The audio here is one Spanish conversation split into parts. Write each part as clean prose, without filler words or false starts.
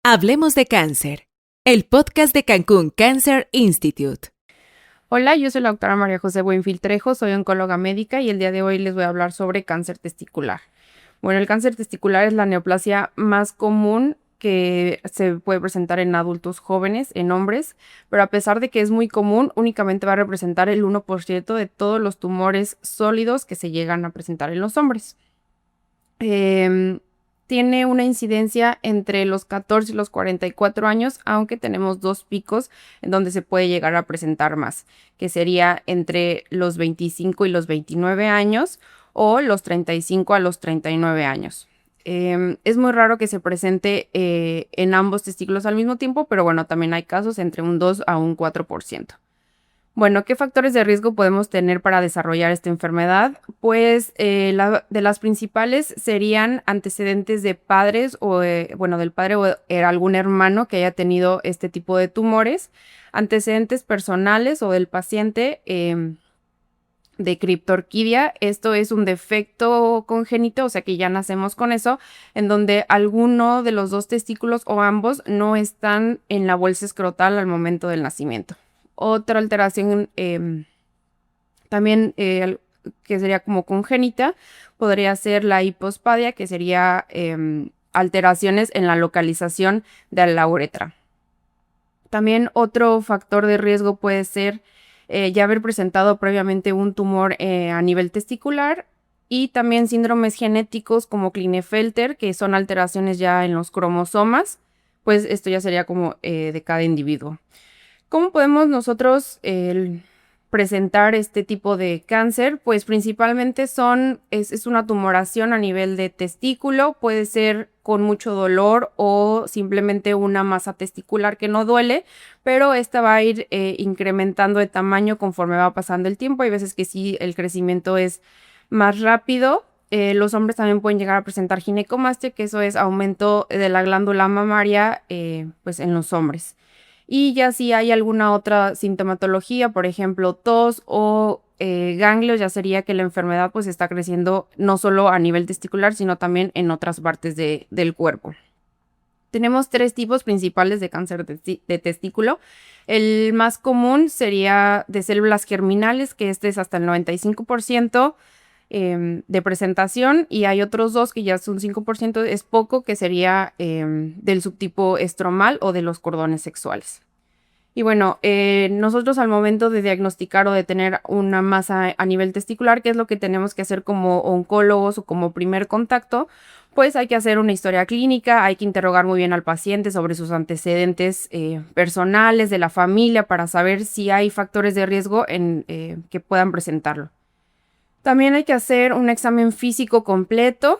Hablemos de cáncer, el podcast de Cancún Cancer Institute. Hola, yo soy la doctora María José Buenfil Trejo, soy oncóloga médica y el día de hoy les voy a hablar sobre cáncer testicular. Bueno, el cáncer testicular es la neoplasia más común que se puede presentar en adultos jóvenes, en hombres, pero a pesar de que es muy común, únicamente va a representar el 1% de todos los tumores sólidos que se llegan a presentar en los hombres. Tiene una incidencia entre los 14 y los 44 años, aunque tenemos dos picos en donde se puede llegar a presentar más, que sería entre los 25 y los 29 años o los 35 a los 39 años. Es muy raro que se presente en ambos testículos al mismo tiempo, pero bueno, también hay casos entre un 2 a un 4%. Bueno, ¿qué factores de riesgo podemos tener para desarrollar esta enfermedad? Pues de las principales serían antecedentes de padres o, del padre o algún hermano que haya tenido este tipo de tumores, antecedentes personales o del paciente de criptorquidia. Esto es un defecto congénito, o sea que ya nacemos con eso, en donde alguno de los dos testículos o ambos no están en la bolsa escrotal al momento del nacimiento. Otra alteración también que sería como congénita podría ser la hipospadia, que sería alteraciones en la localización de la uretra. También otro factor de riesgo puede ser ya haber presentado previamente un tumor a nivel testicular y también síndromes genéticos como Klinefelter, que son alteraciones ya en los cromosomas, pues esto ya sería como de cada individuo. ¿Cómo podemos nosotros presentar este tipo de cáncer? Pues principalmente es una tumoración a nivel de testículo, puede ser con mucho dolor o simplemente una masa testicular que no duele, pero esta va a ir incrementando de tamaño conforme va pasando el tiempo. Hay veces que sí, el crecimiento es más rápido. Los hombres también pueden llegar a presentar ginecomastia, que eso es aumento de la glándula mamaria pues en los hombres. Y ya si hay alguna otra sintomatología, por ejemplo, tos o ganglios, ya sería que la enfermedad pues está creciendo no solo a nivel testicular, sino también en otras partes del cuerpo. Tenemos tres tipos principales de cáncer de testículo. El más común sería de células germinales, que este es hasta el 95% de presentación, y hay otros dos que ya son 5%, es poco, que sería del subtipo estromal o de los cordones sexuales. Y bueno, nosotros al momento de diagnosticar o de tener una masa a nivel testicular, ¿qué es lo que tenemos que hacer como oncólogos o como primer contacto? Pues hay que hacer una historia clínica, hay que interrogar muy bien al paciente sobre sus antecedentes personales, de la familia, para saber si hay factores de riesgo que puedan presentarlo. También hay que hacer un examen físico completo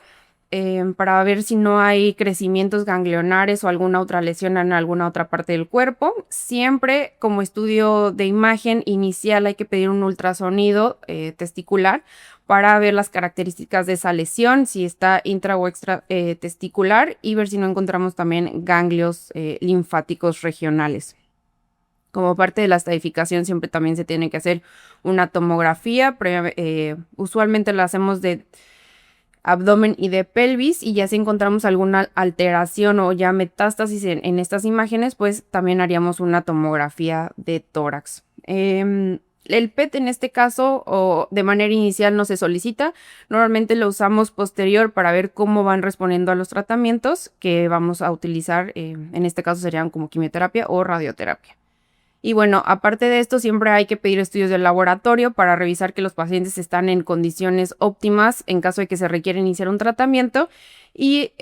para ver si no hay crecimientos ganglionares o alguna otra lesión en alguna otra parte del cuerpo. Siempre como estudio de imagen inicial hay que pedir un ultrasonido testicular para ver las características de esa lesión, si está intra o extra testicular, y ver si no encontramos también ganglios linfáticos regionales. Como parte de la estadificación siempre también se tiene que hacer una tomografía. Usualmente la hacemos de abdomen y de pelvis, y ya si encontramos alguna alteración o ya metástasis en estas imágenes, pues también haríamos una tomografía de tórax. El PET en este caso o de manera inicial no se solicita, normalmente lo usamos posterior para ver cómo van respondiendo a los tratamientos que vamos a utilizar, en este caso serían como quimioterapia o radioterapia. Y bueno, aparte de esto, siempre hay que pedir estudios del laboratorio para revisar que los pacientes están en condiciones óptimas en caso de que se requiera iniciar un tratamiento. Y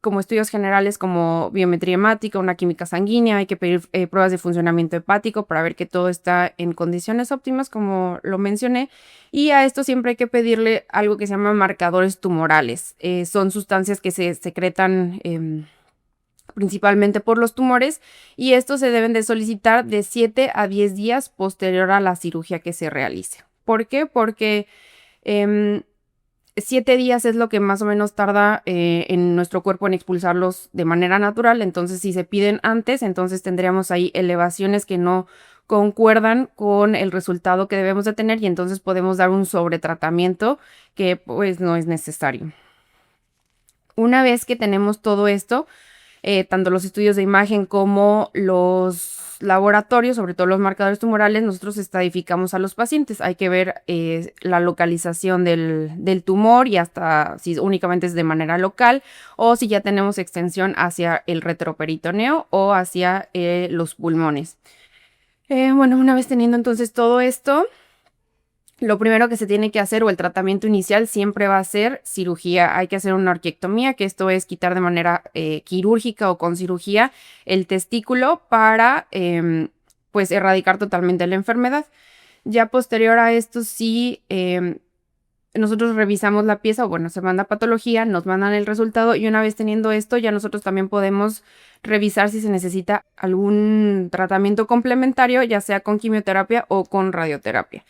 como estudios generales como biometría hemática, una química sanguínea, hay que pedir pruebas de funcionamiento hepático para ver que todo está en condiciones óptimas, como lo mencioné. Y a esto siempre hay que pedirle algo que se llama marcadores tumorales. Son sustancias que se secretan principalmente por los tumores, y estos se deben de solicitar de 7 a 10 días posterior a la cirugía que se realice. ¿Por qué? Porque 7 días es lo que más o menos tarda en nuestro cuerpo en expulsarlos de manera natural. Entonces, si se piden antes, entonces tendríamos ahí elevaciones que no concuerdan con el resultado que debemos de tener, y entonces podemos dar un sobretratamiento que pues no es necesario. Una vez que tenemos todo esto, tanto los estudios de imagen como los laboratorios, sobre todo los marcadores tumorales, nosotros estadificamos a los pacientes. Hay que ver la localización del tumor y hasta si únicamente es de manera local o si ya tenemos extensión hacia el retroperitoneo o hacia los pulmones. Bueno, una vez teniendo entonces todo esto, lo primero que se tiene que hacer o el tratamiento inicial siempre va a ser cirugía. Hay que hacer una orquiectomía, que esto es quitar de manera quirúrgica o con cirugía el testículo para pues erradicar totalmente la enfermedad. Ya posterior a esto sí nosotros revisamos la pieza o bueno, se manda a patología, nos mandan el resultado y una vez teniendo esto ya nosotros también podemos revisar si se necesita algún tratamiento complementario, ya sea con quimioterapia o con radioterapia.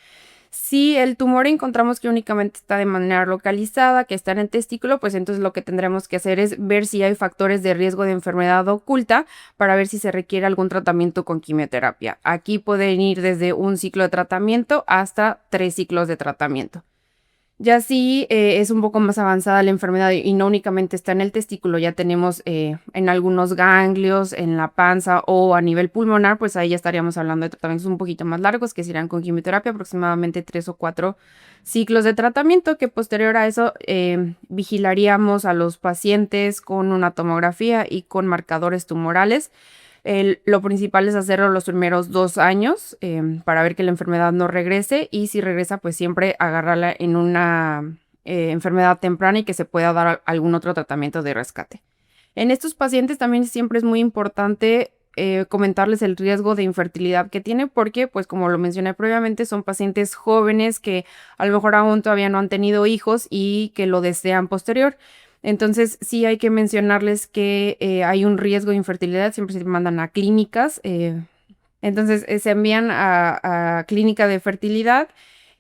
Si el tumor encontramos que únicamente está de manera localizada, que está en el testículo, pues entonces lo que tendremos que hacer es ver si hay factores de riesgo de enfermedad oculta para ver si se requiere algún tratamiento con quimioterapia. Aquí pueden ir desde un ciclo de tratamiento hasta 3 ciclos de tratamiento. Ya si es un poco más avanzada la enfermedad y no únicamente está en el testículo, ya tenemos en algunos ganglios, en la panza o a nivel pulmonar, pues ahí ya estaríamos hablando de tratamientos un poquito más largos que serían con quimioterapia, aproximadamente 3 o 4 ciclos de tratamiento, que posterior a eso vigilaríamos a los pacientes con una tomografía y con marcadores tumorales. Lo principal es hacerlo los primeros 2 años para ver que la enfermedad no regrese y si regresa pues siempre agarrarla en una enfermedad temprana y que se pueda dar algún otro tratamiento de rescate. En estos pacientes también siempre es muy importante comentarles el riesgo de infertilidad que tiene porque pues como lo mencioné previamente son pacientes jóvenes que a lo mejor aún todavía no han tenido hijos y que lo desean posterior. Entonces, sí hay que mencionarles que hay un riesgo de infertilidad, siempre se mandan a clínicas. Entonces, se envían a clínica de fertilidad.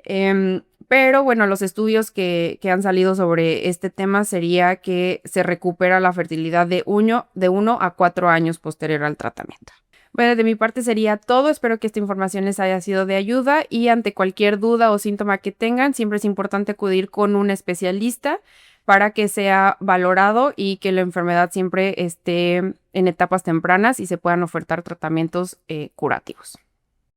Pero bueno, los estudios que han salido sobre este tema sería que se recupera la fertilidad de 1 a 4 años posterior al tratamiento. Bueno, de mi parte sería todo. Espero que esta información les haya sido de ayuda y ante cualquier duda o síntoma que tengan, siempre es importante acudir con un especialista para que sea valorado y que la enfermedad siempre esté en etapas tempranas y se puedan ofertar tratamientos curativos.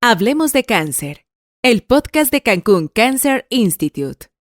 Hablemos de cáncer, el podcast de Cancún Cancer Institute.